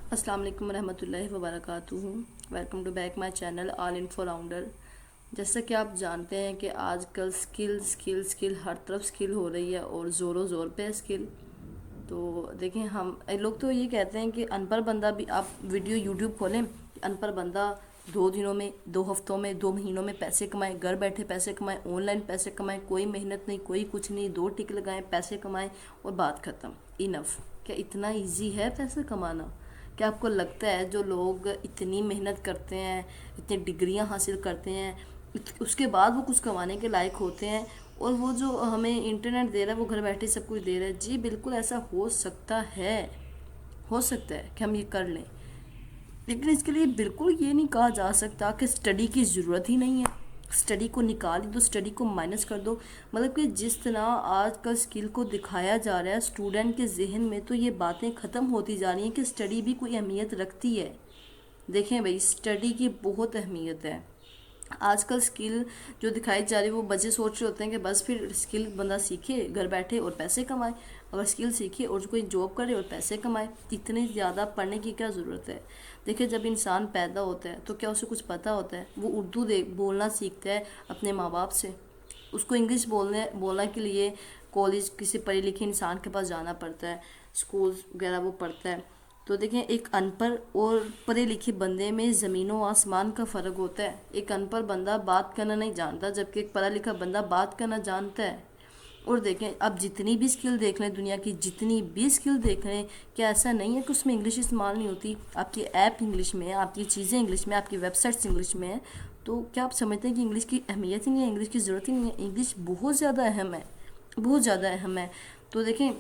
السلام علیکم ورحمۃ اللہ وبرکاتہ۔ Welcome to back my channel all in for rounder. جیسا کہ آپ جانتے ہیں کہ آج کل سکل ہر طرف سکل ہو رہی ہے اور زوروں زور پہ سکل۔ تو دیکھیں، ہم لوگ تو یہ کہتے ہیں کہ ان پڑھ بندہ بھی، آپ ویڈیو یوٹیوب کھولیں، ان پڑھ بندہ 2 دنوں میں، 2 ہفتوں میں، 2 مہینوں میں پیسے کمائیں، گھر بیٹھے پیسے کمائیں، آن لائن پیسے کمائیں، کوئی محنت نہیں، کوئی کچھ نہیں، 2 ٹک لگائیں، پیسے کمائیں اور بات ختم۔ انف کیا اتنا ایزی ہے پیسے کمانا؟ کیا آپ کو لگتا ہے جو لوگ اتنی محنت کرتے ہیں، اتنی ڈگریاں حاصل کرتے ہیں، اس کے بعد وہ کچھ کمانے کے لائق ہوتے ہیں، اور وہ جو ہمیں انٹرنیٹ دے رہا ہے وہ گھر بیٹھے سب کچھ دے رہا ہے؟ جی بالکل ایسا ہو سکتا ہے، ہو سکتا ہے کہ ہم یہ کر لیں، لیکن اس کے لیے بالکل یہ نہیں کہا جا سکتا کہ اسٹڈی کی ضرورت ہی نہیں ہے۔ اسٹڈی کو نکال دو، اسٹڈی کو مائنس کر دو۔ مطلب کہ جس طرح آج کل اسکل کو دکھایا جا رہا ہے اسٹوڈنٹ کے ذہن میں، تو یہ باتیں ختم ہوتی جا رہی ہیں کہ اسٹڈی بھی کوئی اہمیت رکھتی ہے۔ دیکھیں بھائی، اسٹڈی کی بہت اہمیت ہے۔ آج کل سکل جو دکھائی جا رہی ہے، وہ بچے سوچ رہے ہوتے ہیں کہ بس پھر سکل بندہ سیکھے گھر بیٹھے اور پیسے کمائے، اگر سکل سیکھے اور کوئی جاب کرے اور پیسے کمائے، اتنی زیادہ پڑھنے کی کیا ضرورت ہے؟ دیکھیں، جب انسان پیدا ہوتا ہے تو کیا اسے کچھ پتہ ہوتا ہے؟ وہ اردو بولنا سیکھتا ہے اپنے ماں باپ سے۔ اس کو انگلش بولنے کے لیے کالج کسی پڑھے لکھے انسان کے پاس جانا پڑتا ہے، اسکول وغیرہ وہ پڑھتا ہے۔ تو دیکھیں، ایک ان پڑھ اور پڑھے لکھے بندے میں زمین و آسمان کا فرق ہوتا ہے۔ ایک ان پڑھ بندہ بات کرنا نہیں جانتا، جبکہ ایک پڑھا لکھا بندہ بات کرنا جانتا ہے۔ اور دیکھیں، اب جتنی بھی سکل دیکھ لیں، دنیا کی جتنی بھی سکل دیکھ لیں، کیا ایسا نہیں ہے کہ اس میں انگلش استعمال نہیں ہوتی؟ آپ کی ایپ انگلش میں ہے، آپ کی چیزیں انگلش میں، آپ کی ویب سائٹس انگلش میں ہیں۔ تو کیا آپ سمجھتے ہیں کہ انگلش کی اہمیت ہی نہیں ہے، انگلش کی ضرورت ہی نہیں ہے؟ انگلش بہت زیادہ اہم ہے، بہت زیادہ اہم ہے۔ تو دیکھیں،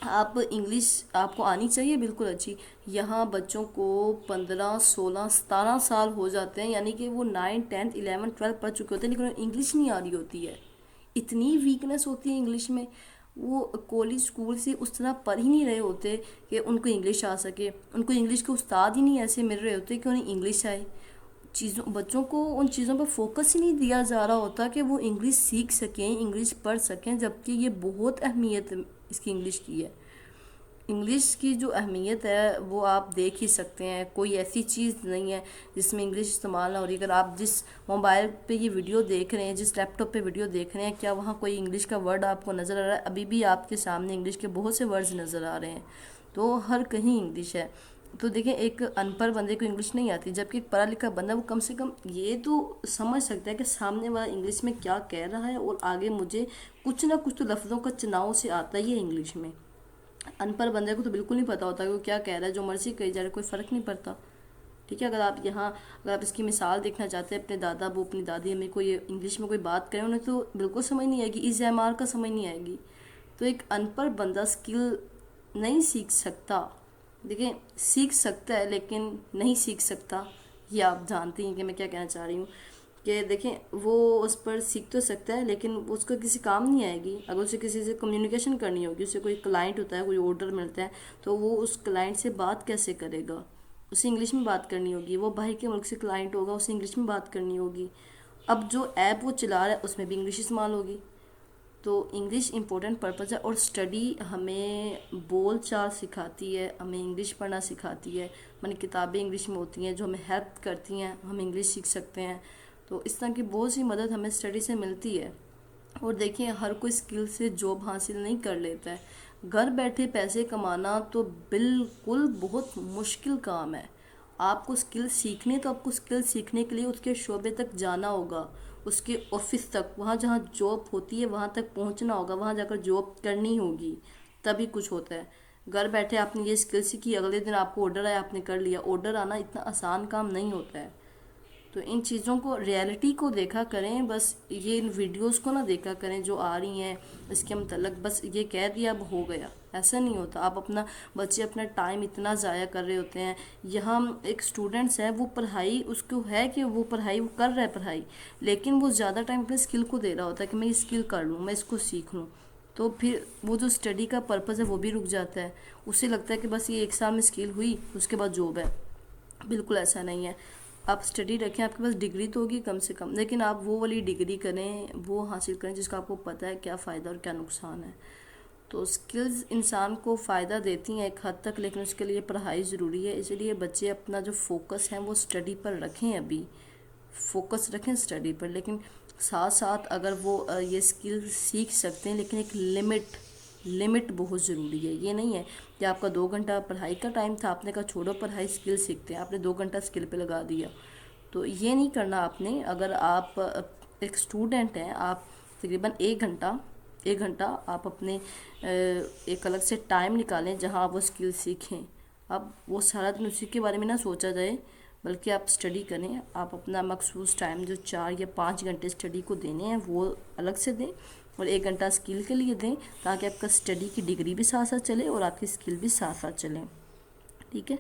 آپ انگلش آپ کو آنی چاہیے، بالکل اچھی۔ یہاں بچوں کو 15 16 17 سال ہو جاتے ہیں، یعنی کہ وہ 9 10 11 12 پڑھ چکے ہوتے ہیں، لیکن انہیں انگلش نہیں آ رہی ہوتی ہے۔ اتنی ویکنس ہوتی ہے انگلش میں، وہ کالج اسکول سے اس طرح پڑھ ہی نہیں رہے ہوتے کہ ان کو انگلش آ سکے، ان کو انگلش کے استاد ہی نہیں ایسے مل رہے ہوتے کہ انہیں انگلش آئے۔ بچوں کو ان چیزوں پر فوکس ہی نہیں دیا جا رہا ہوتا کہ وہ انگلش سیکھ سکیں، انگلش پڑھ سکیں، جبکہ یہ بہت اہمیت اس کی انگلش کی ہے۔ انگلش کی جو اہمیت ہے وہ آپ دیکھ ہی سکتے ہیں، کوئی ایسی چیز نہیں ہے جس میں انگلش استعمال نہ ہو رہی۔ اگر آپ جس موبائل پہ یہ ویڈیو دیکھ رہے ہیں، جس لیپ ٹاپ پہ ویڈیو دیکھ رہے ہیں، کیا وہاں کوئی انگلش کا ورڈ آپ کو نظر آ رہا ہے؟ ابھی بھی آپ کے سامنے انگلش کے بہت سے ورڈز نظر آ رہے ہیں، تو ہر کہیں انگلش ہے۔ تو دیکھیں، ایک ان پڑھ بندے کو انگلش نہیں آتی، جبکہ ایک پڑھا لکھا بندہ وہ کم سے کم یہ تو سمجھ سکتا ہے کہ سامنے والا انگلش میں کیا کہہ رہا ہے، اور آگے مجھے کچھ نہ کچھ تو لفظوں کا چناؤ سے آتا ہی ہے انگلش میں۔ ان پڑھ بندے کو تو بالکل نہیں پتہ ہوتا کہ وہ کیا کہہ رہا ہے، جو مرضی کہی جا رہا ہے، کوئی فرق نہیں پڑتا۔ ٹھیک ہے، اگر آپ اس کی مثال دیکھنا چاہتے ہیں، اپنے دادا ابو، اپنی دادی امی کو یہ انگلش میں کوئی بات کریں، انہیں تو بالکل سمجھ نہیں آئے گی، از ایم آر کا سمجھ نہیں آئے گی۔ تو ایک ان پڑھ بندہ سکل نہیں سیکھ سکتا۔ دیکھیں، سیکھ سکتا ہے لیکن نہیں سیکھ سکتا، یہ آپ جانتی ہیں کہ میں کیا کہنا چاہ رہی ہوں۔ کہ دیکھیں، وہ اس پر سیکھ تو سکتا ہے لیکن اس کو کسی کام نہیں آئے گی۔ اگر اسے کسی سے کمیونیکیشن کرنی ہوگی، اسے کوئی کلائنٹ ہوتا ہے، کوئی آرڈر ملتا ہے، تو وہ اس کلائنٹ سے بات کیسے کرے گا؟ اسے انگلش میں بات کرنی ہوگی۔ وہ باہر کے ملک سے کلائنٹ ہوگا، اسے انگلش میں بات کرنی ہوگی۔ اب جو ایپ وہ چلا رہا ہے اس میں بھی انگلش استعمال ہوگی۔ تو انگلش امپورٹنٹ پرپز ہے، اور اسٹڈی ہمیں بول چال سکھاتی ہے، ہمیں انگلش پڑھنا سکھاتی ہے، ہماری کتابیں انگلش میں ہوتی ہیں جو ہمیں ہیلپ کرتی ہیں، ہم انگلش سیکھ سکتے ہیں۔ تو اس طرح کی بہت سی مدد ہمیں اسٹڈی سے ملتی ہے۔ اور دیکھیں، ہر کوئی اسکل سے جاب حاصل نہیں کر لیتا ہے۔ گھر بیٹھے پیسے کمانا تو بالکل بہت مشکل کام ہے۔ آپ کو اسکل سیکھنے، تو آپ کو اسکل سیکھنے کے لیے اس کے شعبے تک جانا ہوگا، اس کے آفس تک، وہاں جہاں جاب ہوتی ہے وہاں تک پہنچنا ہوگا، وہاں جا کر جاب کرنی ہوگی، تبھی کچھ ہوتا ہے۔ گھر بیٹھے آپ نے یہ اسکل سیکھی، اگلے دن آپ کو آرڈر آیا، آپ نے کر لیا۔ آرڈر آنا اتنا آسان کام نہیں ہوتا ہے۔ تو ان چیزوں کو، ریالٹی کو دیکھا کریں، بس یہ ان ویڈیوز کو نہ دیکھا کریں جو آ رہی ہیں اس کے متعلق، بس یہ کہہ دیا اب ہو گیا، ایسا نہیں ہوتا۔ آپ بچے اپنا ٹائم اتنا ضائع کر رہے ہوتے ہیں۔ یہاں ایک اسٹوڈنٹس ہے، وہ پڑھائی اس کو ہے کہ وہ پڑھائی وہ کر رہا ہے پڑھائی، لیکن وہ زیادہ ٹائم اپنے اسکل کو دے رہا ہوتا ہے کہ میں یہ اسکل کر لوں، میں اس کو سیکھ لوں۔ تو پھر وہ جو اسٹڈی کا پرپز ہے وہ بھی رک جاتا ہے۔ اسے لگتا ہے کہ بس یہ 1 سال میں اسکل ہوئی، اس کے بعد جاب ہے۔ بالکل ایسا نہیں ہے۔ آپ اسٹڈی رکھیں، آپ کے پاس ڈگری تو ہوگی کم سے کم، لیکن آپ وہ والی ڈگری کریں، وہ حاصل کریں جس کا آپ کو پتہ ہے کیا فائدہ اور کیا نقصان ہے۔ تو سکلز انسان کو فائدہ دیتی ہیں ایک حد تک، لیکن اس کے لیے پڑھائی ضروری ہے. اس لیے بچے اپنا جو فوکس ہے وہ اسٹڈی پر رکھیں، ابھی فوکس رکھیں اسٹڈی پر، لیکن ساتھ ساتھ اگر وہ یہ سکل سیکھ سکتے ہیں، لیکن ایک لمٹ بہت ضروری ہے. یہ نہیں ہے کہ آپ کا 2 گھنٹہ پڑھائی کا ٹائم تھا، آپ نے کہا چھوڑو پڑھائی سکل سیکھتے ہیں، آپ نے 2 گھنٹہ سکل پہ لگا دیا. تو یہ نہیں کرنا آپ نے. اگر آپ ایک اسٹوڈنٹ ہیں، آپ تقریباً 1 گھنٹہ آپ اپنے ایک الگ سے ٹائم نکالیں جہاں آپ وہ سکل سیکھیں. اب وہ سارا دن اسی کے بارے میں نہ سوچا جائے، بلکہ آپ اسٹڈی کریں. آپ اپنا مخصوص ٹائم جو 4 یا 5 گھنٹے اسٹڈی کو دینے ہیں وہ الگ سے دیں، اور 1 گھنٹہ سکل کے لیے دیں، تاکہ آپ کا اسٹڈی کی ڈگری بھی ساتھ ساتھ چلے اور آپ کی سکل بھی ساتھ ساتھ چلیں. ٹھیک ہے.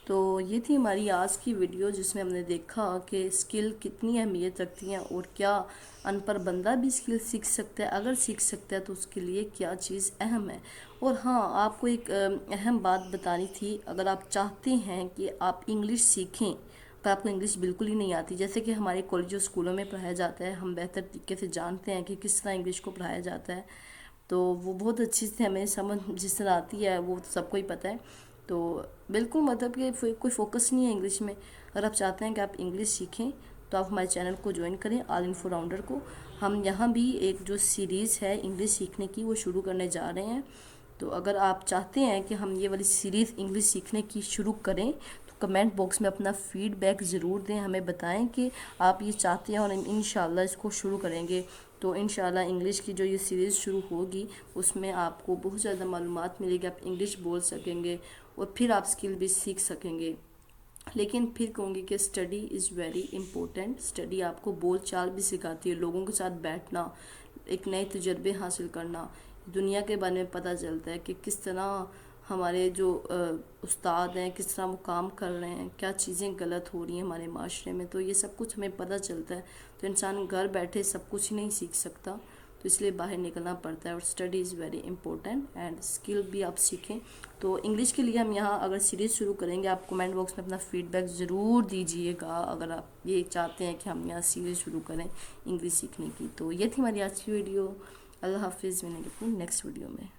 تو یہ تھی ہماری آج کی ویڈیو، جس میں ہم نے دیکھا کہ سکل کتنی اہمیت رکھتی ہیں، اور کیا ان پڑھ بندہ بھی سکل سیکھ سکتا ہے. اگر سیکھ سکتا ہے تو اس کے لیے کیا چیز اہم ہے. اور ہاں، آپ کو ایک اہم بات بتانی تھی. اگر آپ چاہتے ہیں کہ آپ انگلش سیکھیں، اگر آپ کو انگلش بالکل ہی نہیں آتی، جیسے کہ ہمارے کالجوں اسکولوں میں پڑھایا جاتا ہے، ہم بہتر طریقے سے جانتے ہیں کہ کس طرح انگلش کو پڑھایا جاتا ہے، تو وہ بہت اچھی سے ہمیں سمجھ جس طرح آتی ہے، وہ سب کو ہی پتہ ہے. تو بالکل مطلب کہ کوئی فوکس نہیں ہے انگلش میں. اگر آپ چاہتے ہیں کہ آپ انگلش سیکھیں تو آپ ہمارے چینل کو جوائن کریں، آل انفو راؤنڈر کو. ہم یہاں بھی ایک جو سیریز ہے انگلش سیکھنے کی وہ شروع کرنے جا رہے ہیں. تو اگر آپ چاہتے ہیں کہ ہم یہ والی سیریز انگلش سیکھنے کی شروع کریں تو کمنٹ باکس میں اپنا فیڈ بیک ضرور دیں، ہمیں بتائیں کہ آپ یہ چاہتے ہیں، اور انشاءاللہ اس کو شروع کریں گے. تو انشاءاللہ انگلش کی جو یہ سیریز شروع ہوگی اس میں آپ کو بہت زیادہ معلومات ملے گی، آپ انگلش بول سکیں گے اور پھر آپ سکل بھی سیکھ سکیں گے. لیکن پھر کہوں گی کہ study is very important. Study آپ کو بول چال بھی سکھاتی ہے، لوگوں کے ساتھ بیٹھنا، ایک نئے تجربے حاصل کرنا، دنیا کے بارے میں پتہ چلتا ہے کہ کس طرح ہمارے جو استاد ہیں کس طرح وہ کام کر رہے ہیں، کیا چیزیں غلط ہو رہی ہیں ہمارے معاشرے میں. تو یہ سب کچھ ہمیں پتہ چلتا ہے. تو انسان گھر بیٹھے سب کچھ ہی نہیں سیکھ سکتا، تو اس لیے باہر نکلنا پڑتا ہے. اور study is very important, and skill بھی آپ سیکھیں. تو انگلش کے لیے ہم یہاں اگر سیریز شروع کریں گے، آپ کمنٹ باکس میں اپنا فیڈ بیک ضرور دیجئے گا اگر آپ یہ چاہتے ہیں کہ ہم یہاں سیریز شروع کریں انگلش سیکھنے کی. تو یہ تھی ہماری آج کی ویڈیو. اللہ حافظ. ملیں گے اپنی نیکسٹ ویڈیو میں.